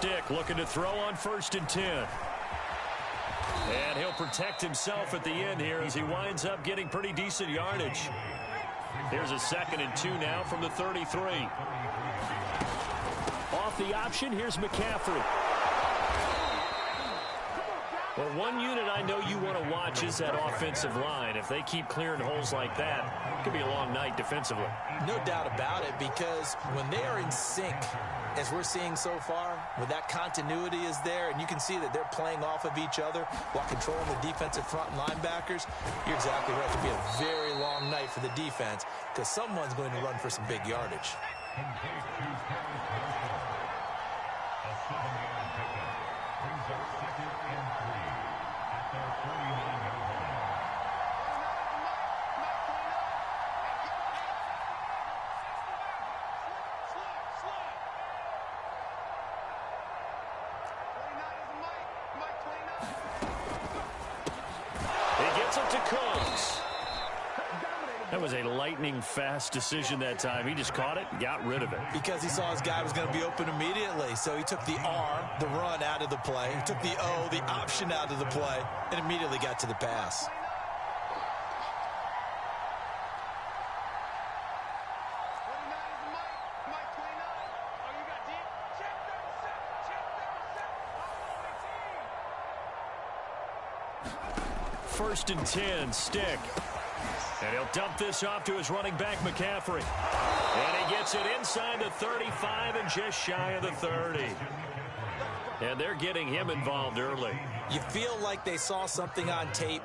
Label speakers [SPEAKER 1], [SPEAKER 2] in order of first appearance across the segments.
[SPEAKER 1] Stick looking to throw on 1st and 10. And he'll protect himself at the end here as he winds up getting pretty decent yardage. Here's a 2nd and 2 now from the 33. Off the option, here's McCaffrey. Well, one unit I know you want to watch is that offensive line. If they keep clearing holes like that, it could be a long night defensively.
[SPEAKER 2] No doubt about it, because when they are in sync, as we're seeing so far, when that continuity is there, and you can see that they're playing off of each other while controlling the defensive front linebackers, you're exactly right. It could be a very long night for the defense because someone's going to run for some big yardage.
[SPEAKER 1] That was a lightning-fast decision that time. He just caught it and got rid of it.
[SPEAKER 2] Because he saw his guy was going to be open immediately. So he took the R, the run, out of the play. He took the O, the option, out of the play, and immediately got to the pass.
[SPEAKER 1] First and 10, Stick. And he'll dump this off to his running back, McCaffrey. And he gets it inside the 35 and just shy of the 30. And they're getting him involved early.
[SPEAKER 2] You feel like they saw something on tape,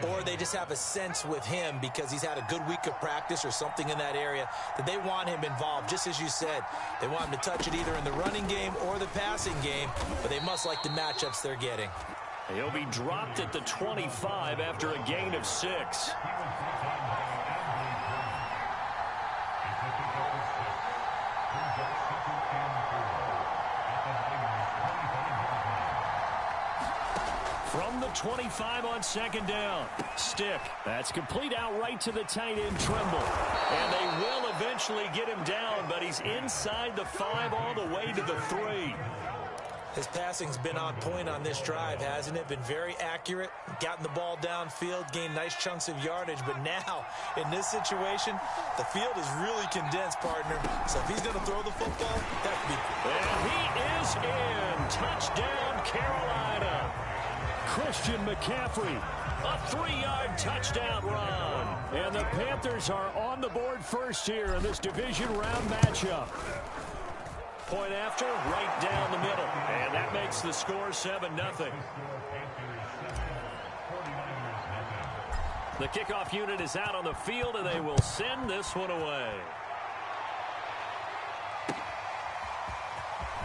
[SPEAKER 2] or they just have a sense with him because he's had a good week of practice or something in that area that they want him involved. Just as you said, they want him to touch it either in the running game or the passing game, but they must like the matchups they're getting.
[SPEAKER 1] He'll be dropped at the 25 after a gain of 6. From the 25 on 2nd down. Stick. That's complete out right to the tight end, Trimble. And they will eventually get him down, but he's inside the 5 all the way to the 3.
[SPEAKER 2] His passing's been on point on this drive, hasn't it? Been very accurate, gotten the ball downfield, gained nice chunks of yardage. But now, in this situation, the field is really condensed, partner. So if he's going to throw the football, that could be...
[SPEAKER 1] And he is in. Touchdown, Carolina. Christian McCaffrey, a 3-yard touchdown run. And the Panthers are on the board first here in this division round matchup. Point after, right down the middle. And that makes the score 7-0. The kickoff unit is out on the field, and they will send this one away.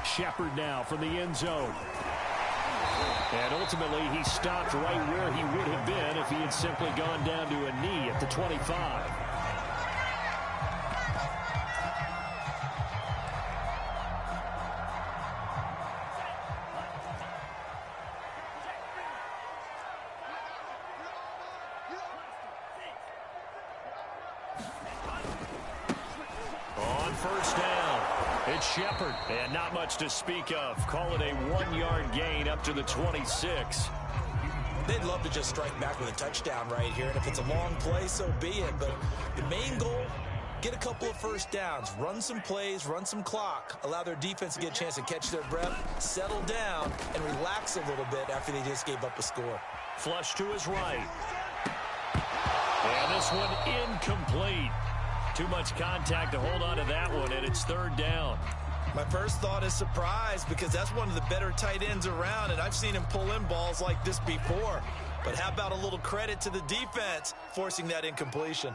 [SPEAKER 1] Shepard now from the end zone. And ultimately, he stopped right where he would have been if he had simply gone down to a knee at the 25. Shepard, and not much to speak of. Call it a 1-yard gain up to the 26.
[SPEAKER 2] They'd love to just strike back with a touchdown right here, and if it's a long play, so be it. But the main goal, get a couple of first downs, run some plays, run some clock, allow their defense to get a chance to catch their breath, settle down, and relax a little bit after they just gave up a score.
[SPEAKER 1] Flush to his right. And this one incomplete. Too much contact to hold on to that one, and it's 3rd down.
[SPEAKER 2] My first thought is surprise, because that's one of the better tight ends around, and I've seen him pull in balls like this before. But how about a little credit to the defense forcing that incompletion?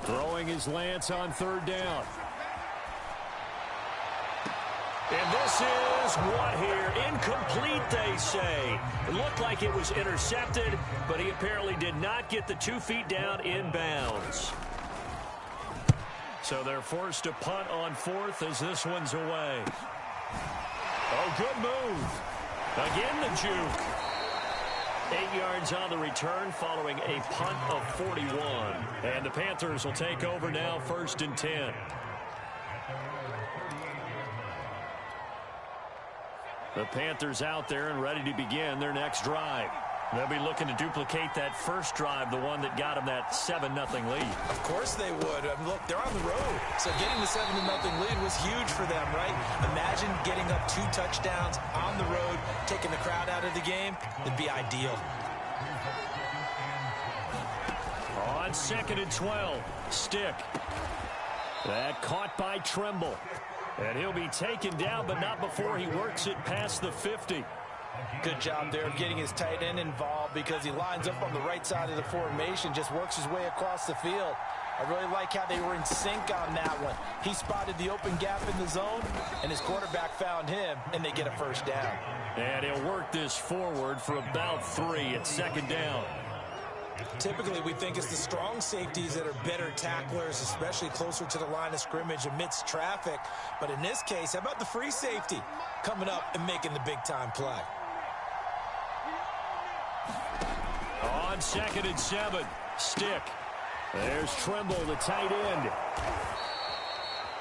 [SPEAKER 1] Throwing his Lance on 3rd down. And this is what here? Incomplete, they say. It looked like it was intercepted, but he apparently did not get the 2 feet down in bounds. So they're forced to punt on 4th as this one's away. Oh, good move. Again, the juke. 8 yards on the return following a punt of 41. And the Panthers will take over now, 1st and 10. The Panthers out there and ready to begin their next drive. They'll be looking to duplicate that first drive, the one that got them that 7-0 lead.
[SPEAKER 2] Of course they would. Look, they're on the road. So getting the 7-0 lead was huge for them, right? Imagine getting up 2 touchdowns on the road, taking the crowd out of the game. It'd be ideal.
[SPEAKER 1] On 2nd and 12, Stick. That caught by Tremble. And he'll be taken down, but not before he works it past the 50.
[SPEAKER 2] Good job there of getting his tight end involved because he lines up on the right side of the formation, just works his way across the field. I really like how they were in sync on that one. He spotted the open gap in the zone, and his quarterback found him, and they get a first down.
[SPEAKER 1] And he'll work this forward for about 3 at 2nd down.
[SPEAKER 2] Typically, we think it's the strong safeties that are better tacklers, especially closer to the line of scrimmage amidst traffic. But in this case, how about the free safety coming up and making the big-time play?
[SPEAKER 1] On 2nd and 7, Stick. There's Tremble, the tight end.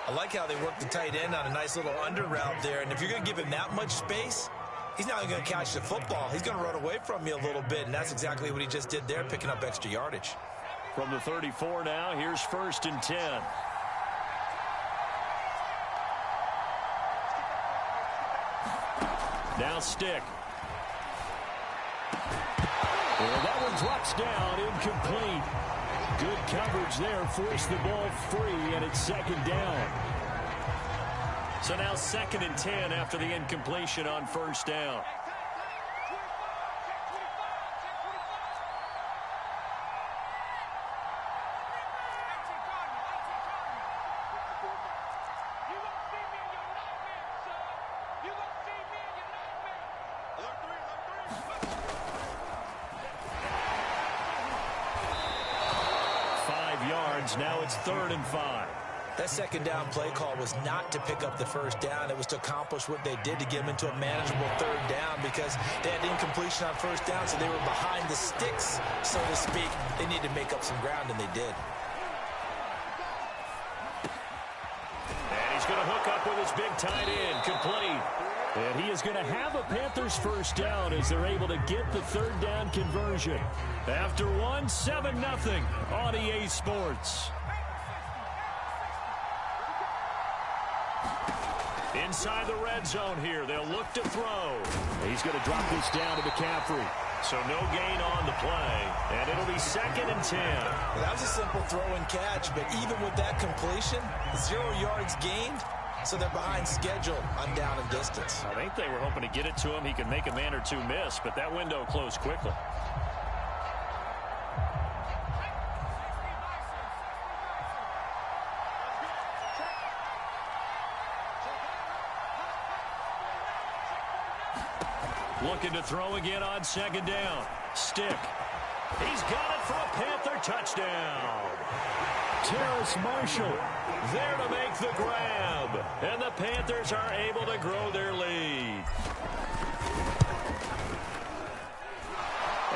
[SPEAKER 2] I like how they work the tight end on a nice little under route there. And if you're going to give him that much space, he's not going to catch the football. He's going to run away from you a little bit, and that's exactly what he just did there, picking up extra yardage.
[SPEAKER 1] From the 34 now, here's 1st and 10. Now Stick. Well, that one drops down, incomplete. Good coverage there, forced the ball free, and it's 2nd down. So now 2nd and 10 after the incompletion on 1st down. Now it's 3rd and 5.
[SPEAKER 2] That 2nd down play call was not to pick up the first down. It was to accomplish what they did to get them into a manageable 3rd down because they had incompletion on 1st down, so they were behind the sticks, so to speak. They needed to make up some ground, and they did.
[SPEAKER 1] And he's going to hook up with his big tight end, complete. And he is going to have a Panthers first down as they're able to get the 3rd down conversion. After 7-0 on EA Sports. Inside the red zone here, they'll look to throw. He's going to drop this down to McCaffrey. So no gain on the play, and it'll be 2nd and 10.
[SPEAKER 2] Well, that was a simple throw and catch, but even with that completion, 0 yards gained. So they're behind schedule on down and distance.
[SPEAKER 1] I think they were hoping to get it to him. He could make a man or two miss, but that window closed quickly. Looking to throw again on 2nd down. Stick. He's got it for a Panther touchdown. Terrace Marshall there to make the grab. And the Panthers are able to grow their lead.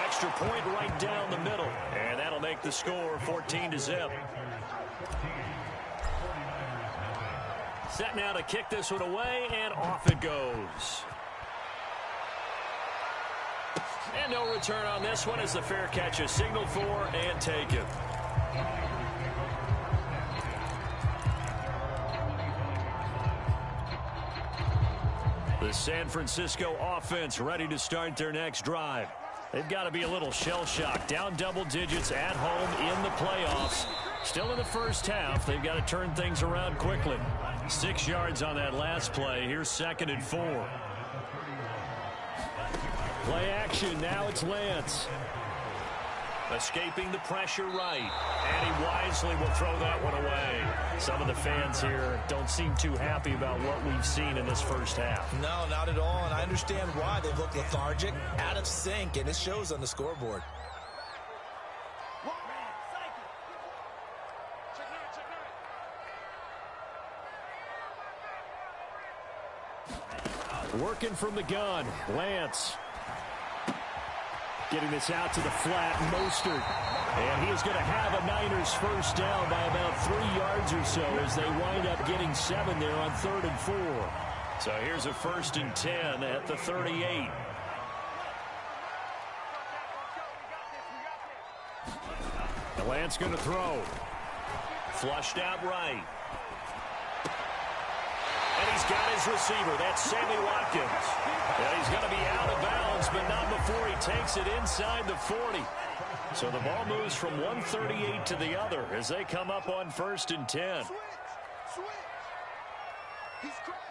[SPEAKER 1] Extra point right down the middle. And that'll make the score 14-0. Set now to kick this one away, and off it goes. And no return on this one as the fair catch is signaled for and taken. The San Francisco offense ready to start their next drive. They've got to be a little shell-shocked. Down double digits at home in the playoffs. Still in the first half. They've got to turn things around quickly. 6 yards on that last play. Here's 2nd and 4. Play action. Now it's Lance. Escaping the pressure right. And he wisely will throw that one away. Some of the fans here don't seem too happy about what we've seen in this first half.
[SPEAKER 2] No, not at all. And I understand why. They've looked lethargic, out of sync, and it shows on the scoreboard.
[SPEAKER 1] Working from the gun, Lance. Getting this out to the flat, Mostert. And he is going to have a Niners first down by about 3 yards or so as they wind up getting 7 there on 3rd and 4. So here's a 1st and 10 at the 38. Lance going to throw. Flushed out right. And he's got his receiver. That's Sammy Watkins. And he's going to be out of bounds, but not before he takes it inside the 40. So the ball moves from 138 to the other as they come up on 1st and 10.
[SPEAKER 3] Switch. He's crashing.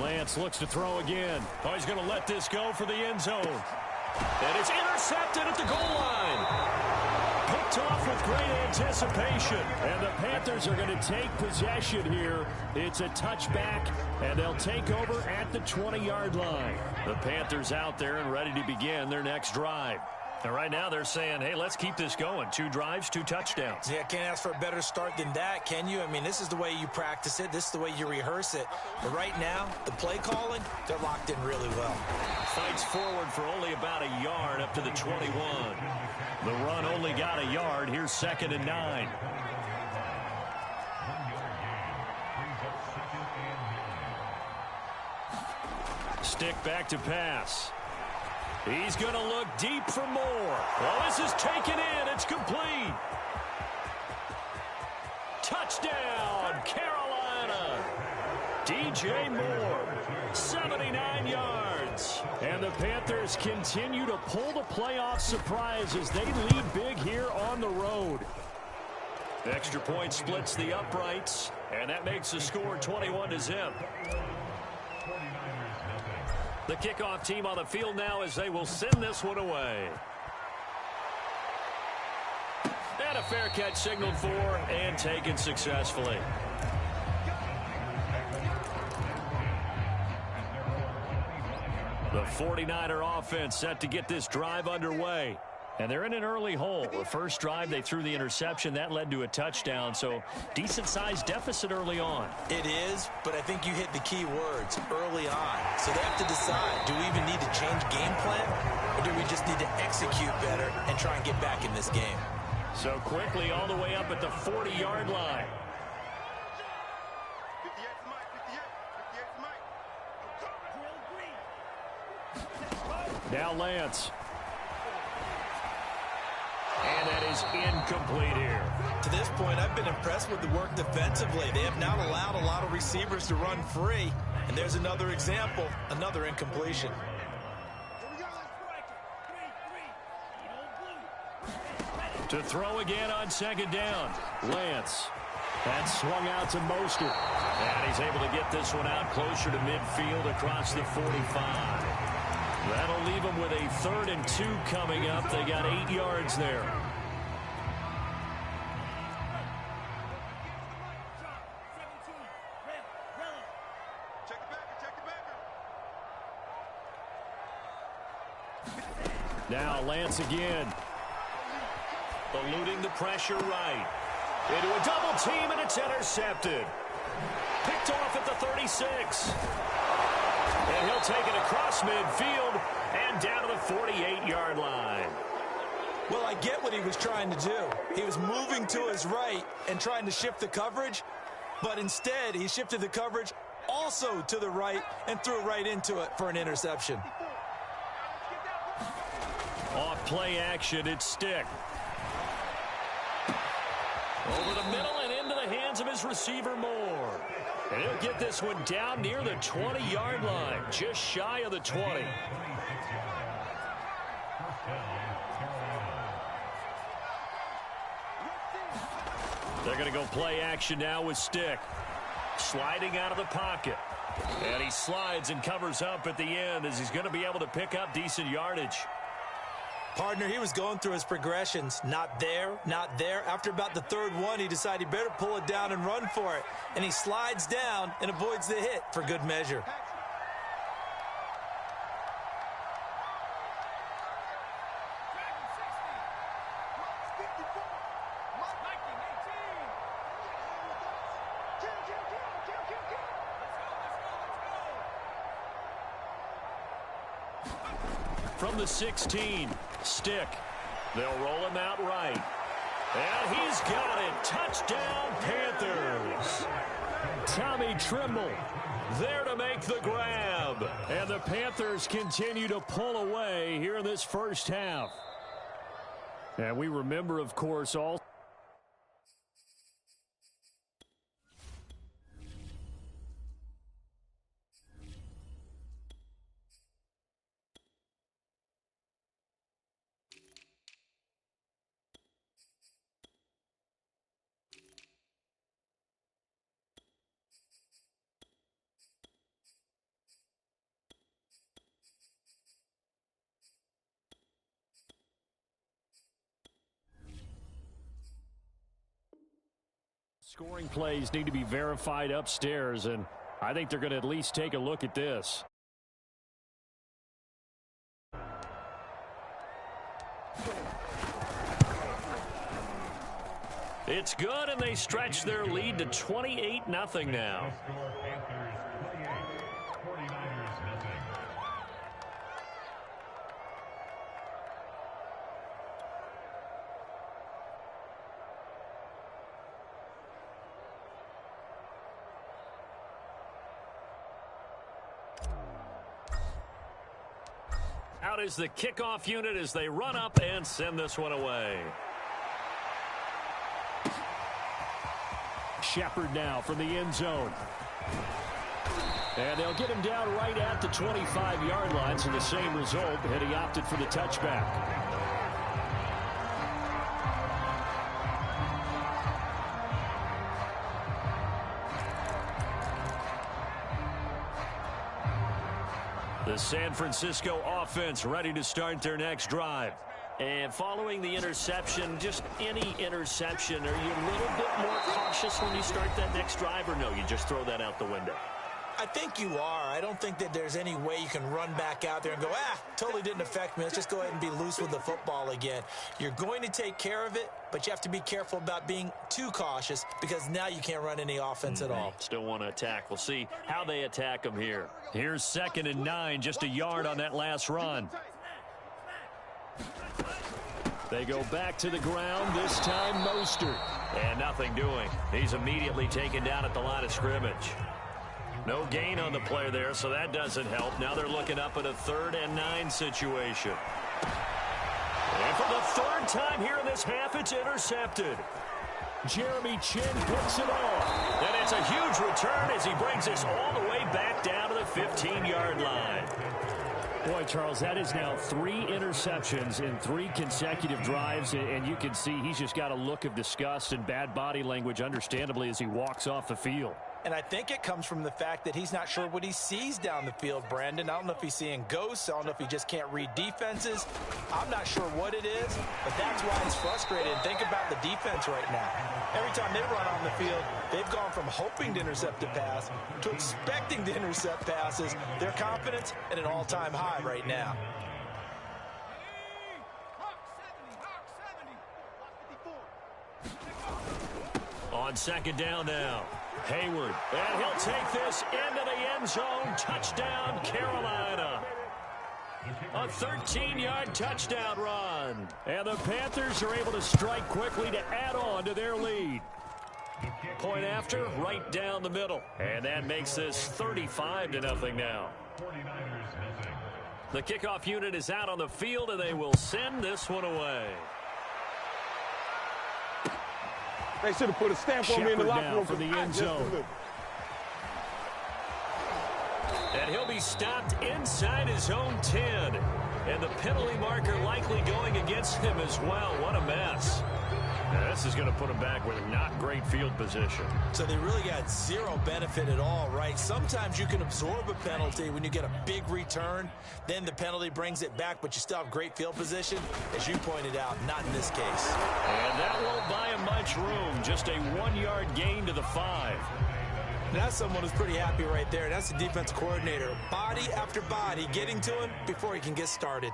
[SPEAKER 1] Lance looks to throw again. Oh, he's going to let this go for the end zone. And it's intercepted at the goal line. Picked off with great anticipation. And the Panthers are going to take possession here. It's a touchback, and they'll take over at the 20-yard line. The Panthers out there and ready to begin their next drive. And right now they're saying, hey, let's keep this going. 2 drives, 2 touchdowns.
[SPEAKER 2] Yeah, can't ask for a better start than that, can you? I mean, this is the way you practice it. This is the way you rehearse it. But right now, the play calling, they're locked in really well.
[SPEAKER 1] Fights forward for only about a yard up to the 21. The run only got a yard. Here's 2nd and 9. Stick back to pass. He's going to look deep for more. Well, this is taken in. It's complete. Touchdown, Carolina. DJ Moore, 79 yards. And the Panthers continue to pull the playoff surprise as they lead big here on the road. Extra point splits the uprights, and that makes the score 21-0. The kickoff team on the field now as they will send this one away. And a fair catch signaled for and taken successfully. The 49er offense set to get this drive underway. And they're in an early hole. The first drive, they threw the interception. That led to a touchdown, so decent-sized deficit early on.
[SPEAKER 2] It is, but I think you hit the key words, early on. So they have to decide, do we even need to change game plan, or do we just need to execute better and try and get back in this game?
[SPEAKER 1] So quickly all the way up at the 40-yard line. 58's Mike. Now Lance. And that is incomplete here.
[SPEAKER 2] To this point, I've been impressed with the work defensively. They have not allowed a lot of receivers to run free. And there's another example, another incompletion.
[SPEAKER 1] To throw again on 2nd down. Lance. That swung out to Mostert. And he's able to get this one out closer to midfield across the 45. That'll leave them with a 3rd and 2 coming up. They got 8 yards there. Now Lance again. Eluding the pressure right. Into a double team, and it's intercepted. Picked off at the 36. And he'll take it across midfield and down to the 48-yard line.
[SPEAKER 2] Well, I get what he was trying to do. He was moving to his right and trying to shift the coverage, but instead he shifted the coverage also to the right and threw right into it for an interception.
[SPEAKER 1] Off play action, it's Stick. Over the middle and into the hands of his receiver Moore. And he'll get this one down near the 20-yard line, just shy of the 20. They're going to go play action now with Stick. Sliding out of the pocket. And he slides and covers up at the end as he's going to be able to pick up decent yardage.
[SPEAKER 2] Partner, he was going through his progressions. Not there, not there. After about the 3rd one, he decided he better pull it down and run for it. And he slides down and avoids the hit for good measure.
[SPEAKER 1] From the 16, Stick. They'll roll him out right. And he's got it. Touchdown, Panthers. Tommy Trimble there to make the grab. And the Panthers continue to pull away here in this first half. And we remember, of course, all. Scoring plays need to be verified upstairs, and I think they're going to at least take a look at this. It's good, and they stretch their lead to 28-0 now. Out is the kickoff unit as they run up and send this one away. Shepard now from the end zone. And they'll get him down right at the 25-yard line, so the same result, and he opted for the touchback. The San Francisco offense ready to start their next drive. And following the interception, just any interception, are you a little bit more cautious when you start that next drive, or no, you just throw that out the window?
[SPEAKER 2] I think you are. I don't think that there's any way you can run back out there and go, totally didn't affect me. Let's just go ahead and be loose with the football again. You're going to take care of it, but you have to be careful about being too cautious because now you can't run any offense at all.
[SPEAKER 1] Still want to attack. We'll see how they attack them here. Here's 2nd and 9, just a yard on that last run. They go back to the ground, this time Mostert. And nothing doing. He's immediately taken down at the line of scrimmage. No gain on the play there, so that doesn't help. Now they're looking up at a 3rd and 9 situation. And for the 3rd time here in this half, it's intercepted. Jeremy Chin picks it off. And it's a huge return as he brings this all the way back down to the 15-yard line. Boy, Charles, that is now 3 interceptions in 3 consecutive drives, and you can see he's just got a look of disgust and bad body language, understandably, as he walks off the field.
[SPEAKER 2] And I think it comes from the fact that he's not sure what he sees down the field, Brandon. I don't know if he's seeing ghosts. I don't know if he just can't read defenses. I'm not sure what it is, but that's why he's frustrated. And think about the defense right now. Every time they run on the field, they've gone from hoping to intercept a pass to expecting to intercept passes. Their confidence at an all-time high right now.
[SPEAKER 1] On 2nd down now. Hayward, and he'll take this into the end zone. Touchdown, Carolina. A 13-yard touchdown run. And the Panthers are able to strike quickly to add on to their lead. Point after, right down the middle. And that makes this 35-0 now. The kickoff unit is out on the field, and they will send this one away.
[SPEAKER 4] They should have put a stamp on me in the locker room
[SPEAKER 1] for the end zone. And he'll be stopped inside his own 10. And the penalty marker likely going against him as well. What a mess. Now, this is going to put him back with not great field position.
[SPEAKER 2] So they really got zero benefit at all, right? Sometimes you can absorb a penalty when you get a big return. Then the penalty brings it back, but you still have great field position. As you pointed out, not in this case.
[SPEAKER 1] And that won't buy him much room. Just a 1-yard gain to the 5.
[SPEAKER 2] That's someone who's pretty happy right there. That's the defense coordinator. Body after body getting to him before he can get started.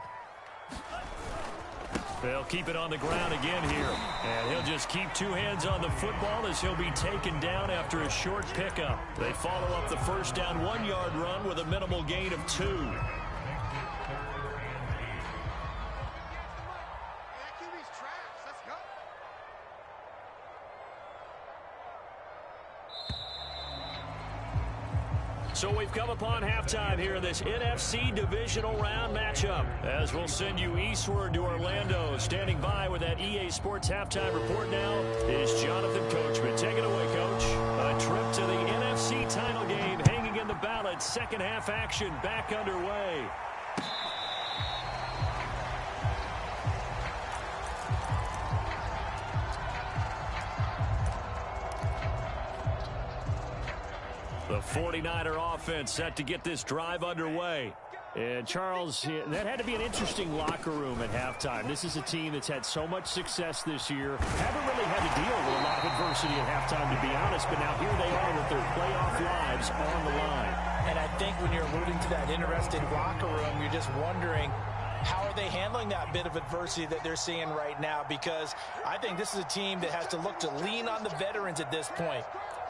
[SPEAKER 1] They'll keep it on the ground again here. And he'll just keep 2 hands on the football as he'll be taken down after a short pickup. They follow up the first down 1-yard run with a minimal gain of 2. So we've come upon halftime here in this NFC divisional round matchup. As we'll send you eastward to Orlando. Standing by with that EA Sports halftime report now is Jonathan Coachman. Take it away, Coach. A trip to the NFC title game hanging in the balance. Second half action back underway. The 49er offense set to get this drive underway. And, Charles, that had to be an interesting locker room at halftime. This is a team that's had so much success this year. Haven't really had to deal with a lot of adversity at halftime, to be honest. But now here they are with their playoff lives on the line.
[SPEAKER 2] And I think when you're alluding to that interesting locker room, you're just wondering, how are they handling that bit of adversity that they're seeing right now? Because I think this is a team that has to look to lean on the veterans at this point.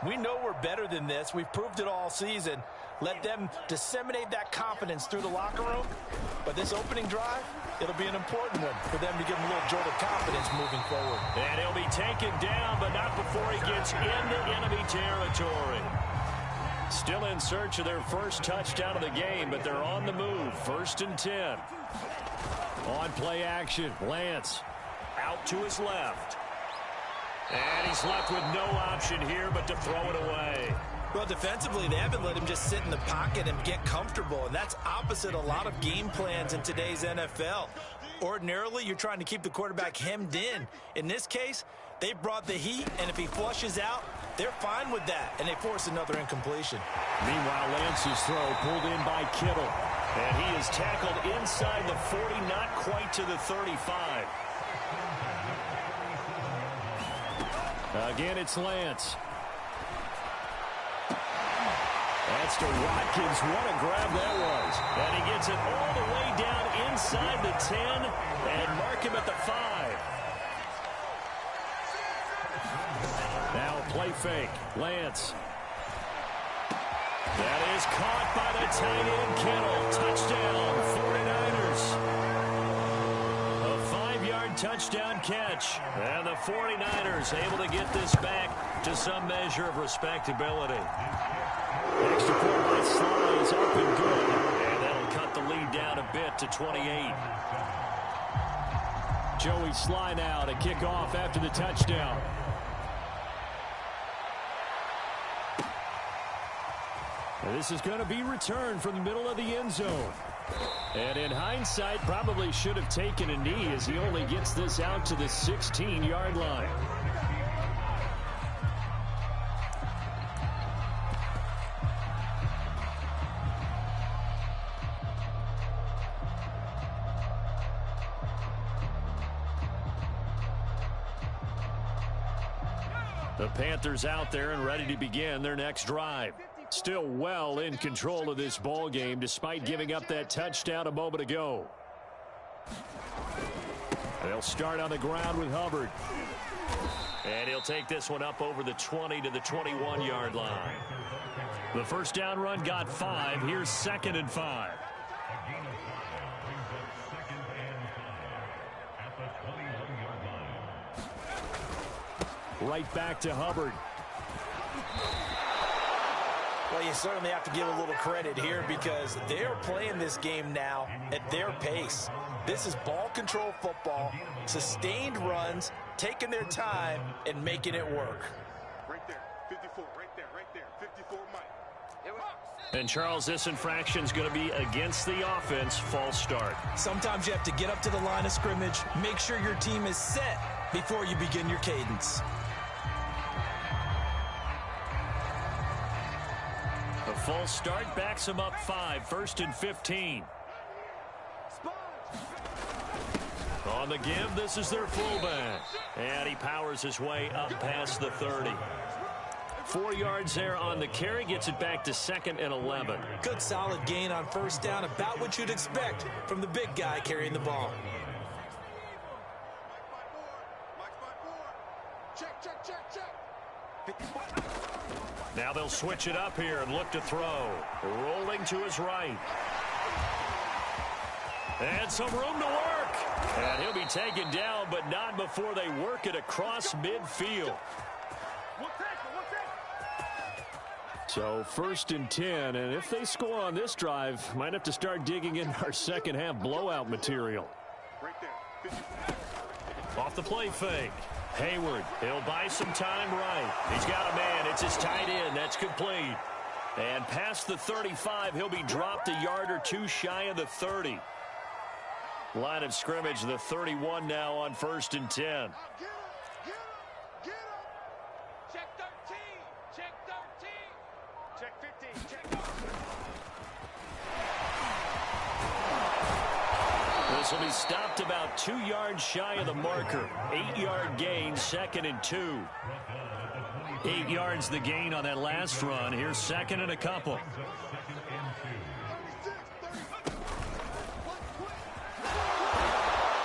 [SPEAKER 2] We know we're better than this. We've proved it all season. Let them disseminate that confidence through the locker room. But this opening drive, it'll be an important one for them to give them a little jolt of confidence moving forward.
[SPEAKER 1] And he'll be taken down, but not before he gets into enemy territory. Still in search of their first touchdown of the game, but they're on the move. 1st and 10. On play action, Lance out to his left. And he's left with no option here but to throw it away.
[SPEAKER 2] Well, defensively, they haven't let him just sit in the pocket and get comfortable, and that's opposite a lot of game plans in today's NFL. Ordinarily, you're trying to keep the quarterback hemmed in. In this case, they brought the heat, and if he flushes out, they're fine with that, and they force another incompletion.
[SPEAKER 1] Meanwhile, Lance's throw pulled in by Kittle, and he is tackled inside the 40, not quite to the 35. Again, it's Lance. That's to Watkins. What a grab that was. And he gets it all the way down inside the 10 and mark him at the 5. Now a play fake. Lance. That is caught by the tight end, Kittle. Touchdown, 49ers. A 5-yard touchdown catch. And the 49ers able to get this back to some measure of respectability. Extra point by Sly is up and good. And that'll cut the lead down a bit to 28. Joey Sly now to kick off after the touchdown. And this is going to be returned from the middle of the end zone. And in hindsight, probably should have taken a knee as he only gets this out to the 16-yard line. The Panthers out there and ready to begin their next drive. Still well in control of this ball game despite giving up that touchdown a moment ago. They'll start on the ground with Hubbard. And he'll take this one up over the 20 to the 21-yard line. The first down run got 5. Here's 2nd and 5. Right back to Hubbard.
[SPEAKER 2] Well, you certainly have to give a little credit here because they're playing this game now at their pace. This is ball control football, sustained runs, taking their time, and making it work.
[SPEAKER 3] Right there, 54, right there, 54, Mike.
[SPEAKER 1] And, Charles, this infraction's going to be against the offense, false start.
[SPEAKER 2] Sometimes you have to get up to the line of scrimmage, make sure your team is set before you begin your cadence.
[SPEAKER 1] The false start backs him up 5, 1st and 15. On the give, this is their fullback. And he powers his way up past the 30. 4 yards there on the carry, gets it back to 2nd and 11.
[SPEAKER 2] Good solid gain on first down, about what you'd expect from the big guy carrying the ball.
[SPEAKER 1] Now they'll switch it up here and look to throw. Rolling to his right. And some room to work. And he'll be taken down, but not before they work it across midfield. So 1st and 10, and if they score on this drive, might have to start digging in our second half blowout material.
[SPEAKER 3] Right there.
[SPEAKER 1] Off the play fake. Hayward, he'll buy some time right. He's got a man. It's his tight end. That's complete. And past the 35, he'll be dropped a yard or two shy of the 30. Line of scrimmage, the 31 now on 1st and 10.
[SPEAKER 3] Get him. Check 13. Check 13. Check 15. Check.
[SPEAKER 1] This will be stopped about 2 yards shy of the marker. 8-yard gain, 2nd and 2. 8 yards the gain on that last run. Here's 2nd and a couple.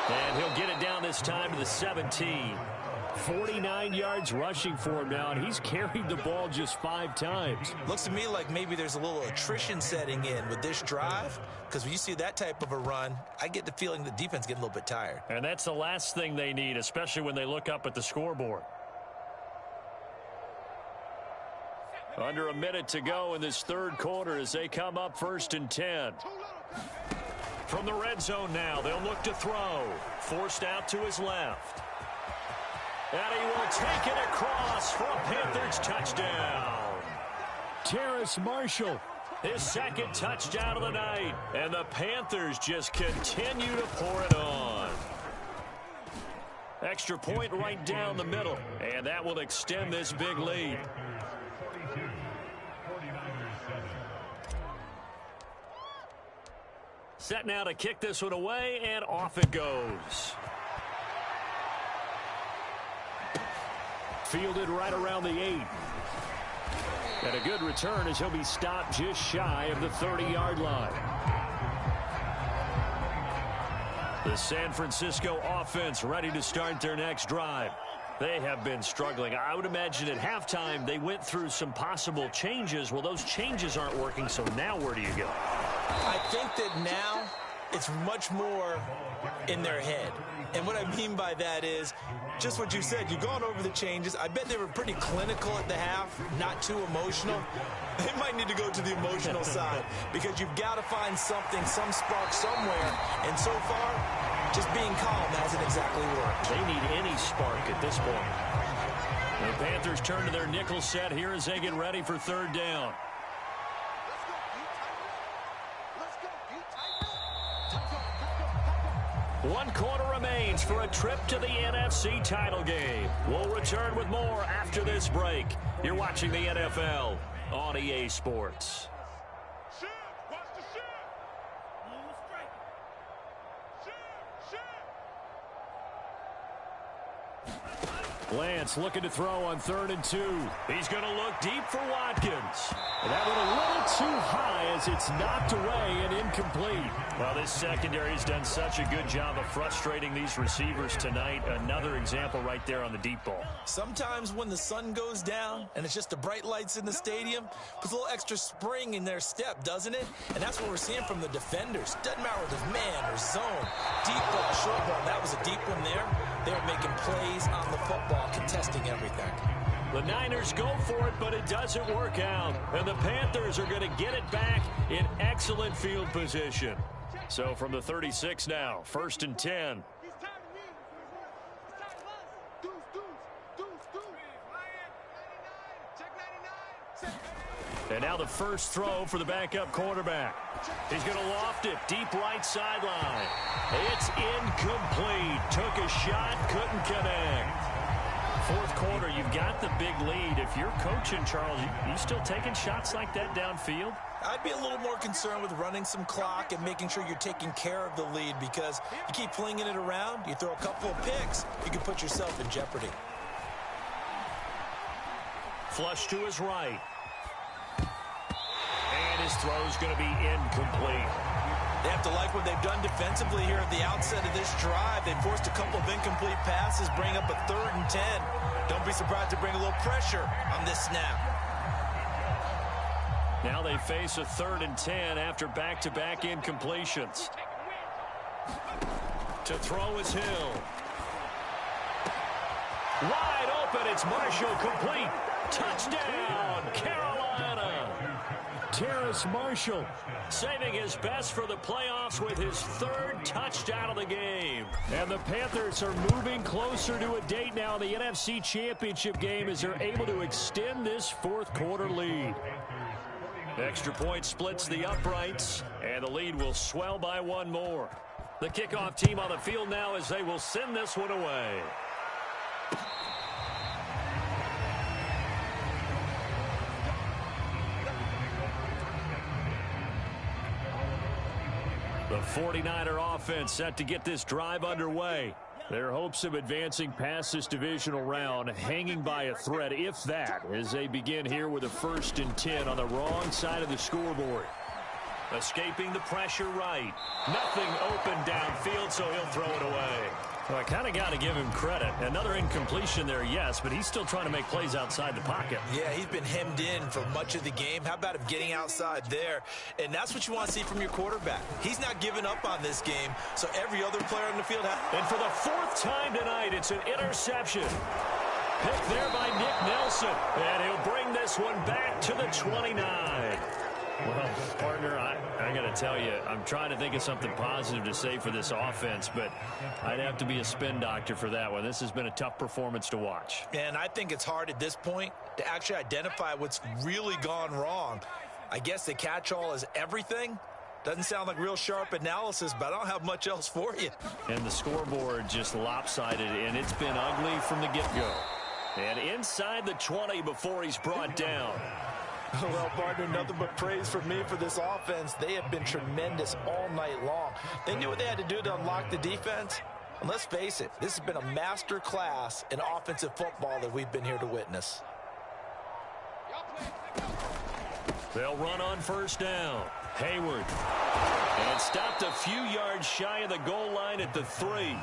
[SPEAKER 1] And he'll get it down this time to the 17. 49 yards rushing for him now, and he's carried the ball just 5 times.
[SPEAKER 2] Looks to me like maybe there's a little attrition setting in with this drive, because when you see that type of a run, I get the feeling the defense getting a little bit tired.
[SPEAKER 1] And that's the last thing they need, especially when they look up at the scoreboard. Under a minute to go in this 3rd quarter as they come up 1st and 10. From the red zone now, they'll look to throw. Forced out to his left. And he will take it across for a Panthers touchdown. Terrace Marshall, his 2nd touchdown of the night. And the Panthers just continue to pour it on. Extra point right down the middle. And that will extend this big lead. Set now to kick this one away, and off it goes. Fielded right around the 8. And a good return as he'll be stopped just shy of the 30-yard line. The San Francisco offense ready to start their next drive. They have been struggling. I would imagine at halftime they went through some possible changes. Well, those changes aren't working, so now where do you go?
[SPEAKER 2] I think that now it's much more in their head. And what I mean by that is just what you said. You've gone over the changes. I bet they were pretty clinical at the half, not too emotional. They might need to go to the emotional side because you've got to find something, some spark somewhere. And so far, just being calm hasn't exactly worked.
[SPEAKER 1] They need any spark at this point. The Panthers turn to their nickel set here as they get ready for 3rd down. One quarter remains for a trip to the NFC title game. We'll return with more after this break. You're watching the NFL on EA Sports.
[SPEAKER 3] Shoot! Watch the shoot!
[SPEAKER 1] Lance looking to throw on 3rd and 2. He's going to look deep for Watkins. And that one a little too high as it's knocked away and incomplete. Well, this secondary has done such a good job of frustrating these receivers tonight. Another example right there on the deep ball.
[SPEAKER 2] Sometimes when the sun goes down and it's just the bright lights in the stadium, puts a little extra spring in their step, doesn't it? And that's what we're seeing from the defenders. Doesn't matter whether it's man or zone. Deep ball, short ball. That was a deep one there. They were making plays on the football, contesting everything.
[SPEAKER 1] The Niners go for it, but it doesn't work out. And the Panthers are going to get it back in excellent field position. So from the 36 now, 1st and 10. And now the first throw for the backup quarterback. He's going to loft it deep right sideline. It's incomplete. Took a shot, couldn't connect. 4th quarter, you've got the big lead. If you're coaching, Charles, you still taking shots like that downfield?
[SPEAKER 2] I'd be a little more concerned with running some clock and making sure you're taking care of the lead because you keep flinging it around, you throw a couple of picks, you can put yourself in jeopardy.
[SPEAKER 1] Flush to his right. And his throw's going to be incomplete.
[SPEAKER 2] They have to like what they've done defensively here at the outset of this drive. They forced a couple of incomplete passes, bring up a 3rd and 10. Don't be surprised to bring a little pressure on this snap.
[SPEAKER 1] Now they face a 3rd and 10 after back-to-back incompletions. To throw is Hill. Wide open, it's Marshall complete. Touchdown, Carolina. Terrace Marshall, saving his best for the playoffs with his third touchdown of the game. And the Panthers are moving closer to a date now in the NFC Championship game as they're able to extend this fourth quarter lead. Extra point splits the uprights, and the lead will swell by one more. The kickoff team on the field now as they will send this one away. The 49er offense set to get this drive underway. Their hopes of advancing past this divisional round hanging by a thread, if that, as they begin here with a 1st and 10 on the wrong side of the scoreboard. Escaping the pressure right. Nothing open downfield, so he'll throw it away. Well, I kind of got to give him credit. Another incompletion there, yes, but he's still trying to make plays outside the pocket.
[SPEAKER 2] Yeah, he's been hemmed in for much of the game. How about him getting outside there? And that's what you want to see from your quarterback. He's not giving up on this game, so every other player on the field has.
[SPEAKER 1] And for the 4th time tonight, it's an interception. Picked there by Nick Nelson, and he'll bring this one back to the 29. Well, partner, I got to tell you, I'm trying to think of something positive to say for this offense, but I'd have to be a spin doctor for that one. This has been a tough performance to watch.
[SPEAKER 2] And I think it's hard at this point to actually identify what's really gone wrong. I guess the catch-all is everything. Doesn't sound like real sharp analysis, but I don't have much else for you.
[SPEAKER 1] And the scoreboard just lopsided, and it's been ugly from the get-go. And inside the 20 before he's brought down.
[SPEAKER 2] Well, partner, nothing but praise from me for this offense. They have been tremendous all night long. They knew what they had to do to unlock the defense. And let's face it, this has been a master class in offensive football that we've been here to witness.
[SPEAKER 1] They'll run on 1st down. Hayward. And stopped a few yards shy of the goal line at the 3.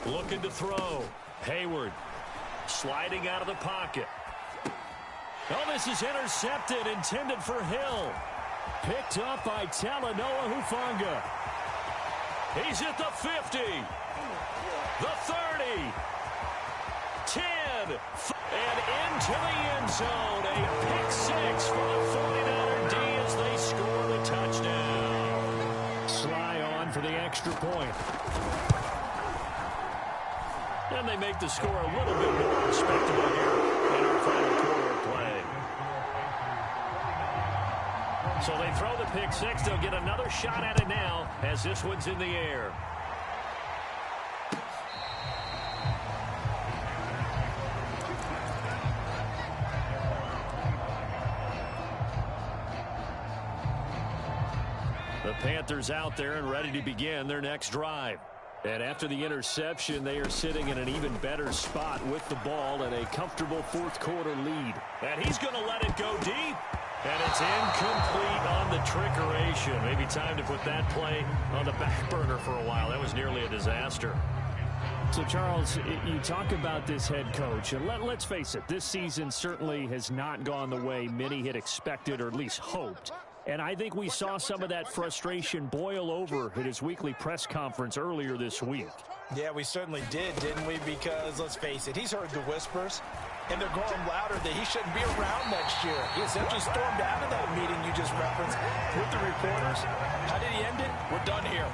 [SPEAKER 1] Looking to throw. Hayward sliding out of the pocket. Oh, this is intercepted, intended for Hill. Picked up by Talanoa Hufanga. He's at the 50. The 30. 10. And into the end zone. A pick 6 for the 49er D as they score the touchdown. Sly on for the extra point. And they make the score a little bit more respectable here in our final quarter of play. So they throw the pick 6. They'll get another shot at it now as this one's in the air. The Panthers out there and ready to begin their next drive. And after the interception, they are sitting in an even better spot with the ball and a comfortable 4th quarter lead. And he's going to let it go deep. And it's incomplete on the trickeration. Maybe time to put that play on the back burner for a while. That was nearly a disaster. So, Charles, you talk about this head coach, and let's face it, this season certainly has not gone the way many had expected or at least hoped. And I think we saw some of that frustration boil over at his weekly press conference earlier this week.
[SPEAKER 2] Yeah, we certainly did, didn't we? Because, let's face it, he's heard the whispers, and they're growing louder that he shouldn't be around next year. He essentially stormed out of that meeting you just referenced with the reporters. How did he end it? We're done here.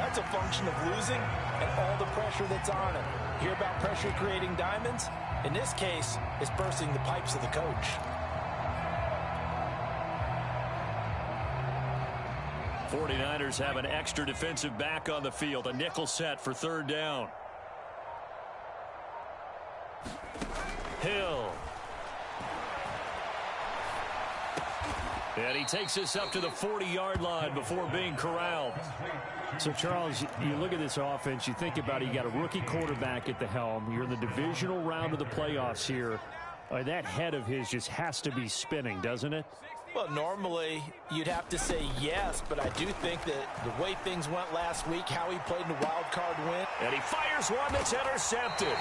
[SPEAKER 2] That's a function of losing and all the pressure that's on him. Hear about pressure creating diamonds? In this case, it's bursting the pipes of the coach.
[SPEAKER 1] 49ers have an extra defensive back on the field. A nickel set for 3rd down. Hill. And he takes this up to the 40-yard line before being corralled. So, Charles, you look at this offense, you think about it, you got a rookie quarterback at the helm. You're in the divisional round of the playoffs here. That head of his just has to be spinning, doesn't it?
[SPEAKER 2] Well, normally you'd have to say yes, but I do think that the way things went last week, how he played in the wild card win.
[SPEAKER 1] And he fires one that's intercepted.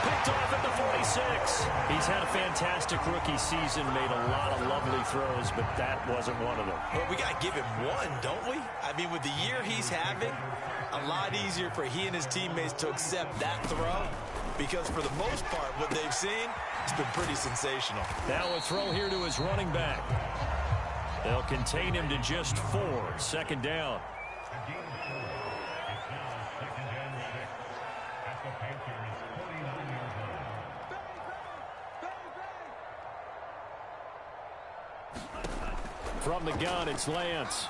[SPEAKER 1] Picked off at the 46. He's had a fantastic rookie season, made a lot of lovely throws, but that wasn't one of them.
[SPEAKER 2] Well, we got to give him one, don't we? I mean, with the year he's having, a lot easier for he and his teammates to accept that throw, because for the most part, what they've seen, it's been pretty sensational.
[SPEAKER 1] Now a throw here to his running back. They'll contain him to just 4. Second down. From the gun, it's Lance.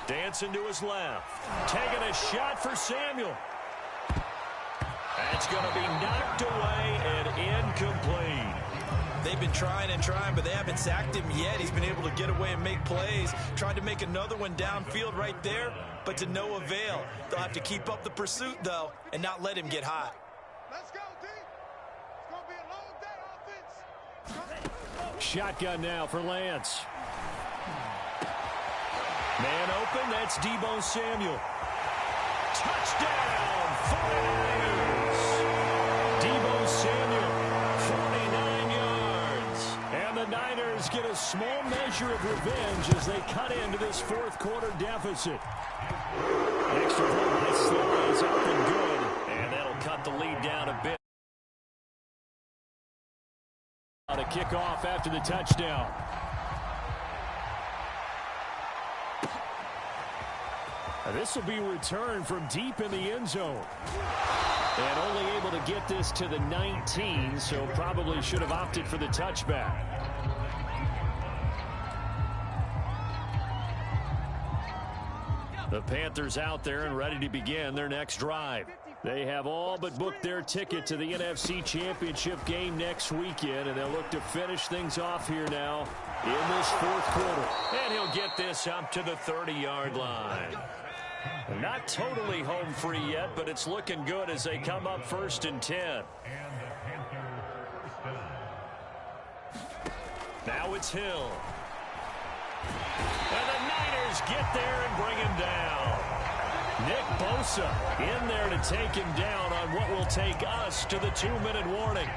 [SPEAKER 1] Dancing to his left. Taking a shot for Samuel. That's going to be knocked away and incomplete.
[SPEAKER 2] They've been trying and trying, but they haven't sacked him yet. He's been able to get away and make plays. Tried to make another one downfield right there, but to no avail. They'll have to keep up the pursuit, though, and not let him get hot.
[SPEAKER 3] Let's go, D. It's going to be a long day, offense.
[SPEAKER 1] Shotgun now for Lance. Man open, that's Deebo Samuel. Touchdown, 49ers. Deebo Samuel, 49 yards. And the Niners get a small measure of revenge as they cut into this fourth quarter deficit. Extra point by Slay is up and good. And that'll cut the lead down a bit. To kick off after the touchdown. This will be returned from deep in the end zone. And only able to get this to the 19, so probably should have opted for the touchback. The Panthers out there and ready to begin their next drive. They have all but booked their ticket to the NFC Championship game next weekend, and they'll look to finish things off here now in this fourth quarter. And he'll get this up to the 30-yard line. Not totally home free yet, but it's looking good as they come up 1st and 10. Now it's Hill. And the Niners get there and bring him down. Nick Bosa in there to take him down on what will take us to the 2-minute warning.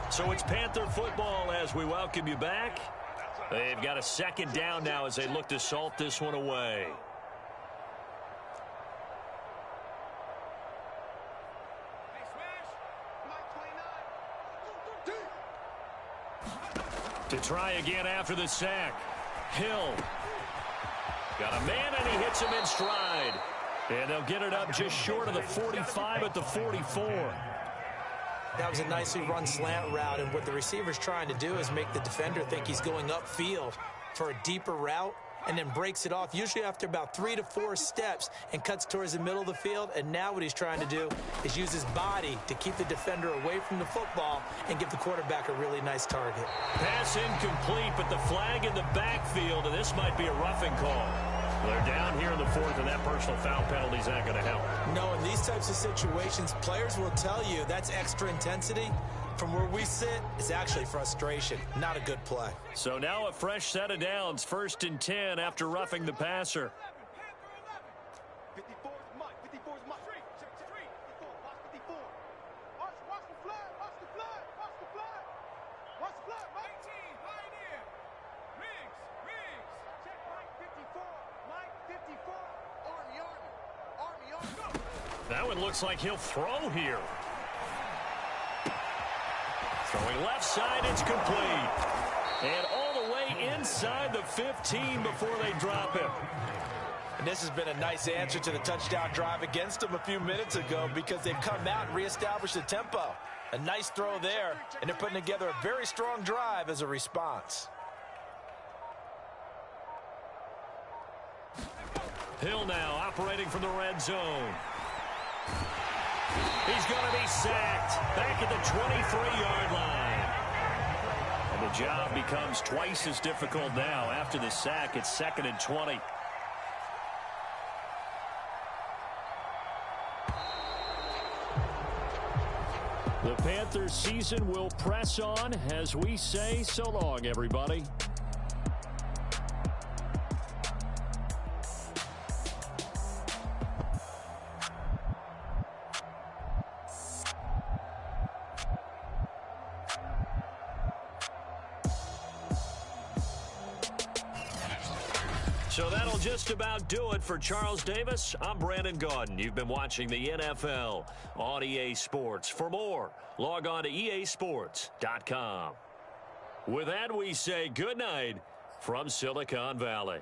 [SPEAKER 1] So it's Panther football as we welcome you back. They've got a second down now as they look to salt this one away. To try again after the sack. Hill. Got a man and he hits him in stride. And they'll get it up just short of the 45 at the 44.
[SPEAKER 2] That was a nicely run slant route, and what the receiver's trying to do is make the defender think he's going upfield for a deeper route and then breaks it off, usually after about 3 to 4 steps, and cuts towards the middle of the field. And now what he's trying to do is use his body to keep the defender away from the football and give the quarterback a really nice target.
[SPEAKER 1] Pass incomplete, but the flag in the backfield, and this might be a roughing call. They're down here in the fourth, and that personal foul penalty is not going to help.
[SPEAKER 2] No, in these types of situations, players will tell you that's extra intensity. From where we sit, it's actually frustration, not a good play.
[SPEAKER 1] So now a fresh set of downs, 1st and 10 after roughing the passer.
[SPEAKER 3] 54 is Mike. 54 is Mike. 54. Watch 54. Watch the flag. Watch the flag. Watch the flag. Watch the flag, Mike. 18, Pioneer. Riggs. Check Mike 54. Mike 54. Army.
[SPEAKER 1] That one looks like he'll throw here. Throwing left side, it's complete. And all the way inside the 15 before they drop him.
[SPEAKER 2] And this has been a nice answer to the touchdown drive against them a few minutes ago, because they've come out and reestablished the tempo. A nice throw there, and they're putting together a very strong drive as a response.
[SPEAKER 1] Hill now operating from the red zone. He's going to be sacked back at the 23-yard line. And the job becomes twice as difficult now. After the sack, it's 2nd and 20. The Panthers season will press on as we say so long, everybody. So that'll just about do it for Charles Davis. I'm Brandon Gaudin. You've been watching the NFL on EA Sports. For more, log on to easports.com. With that, we say good night from Silicon Valley.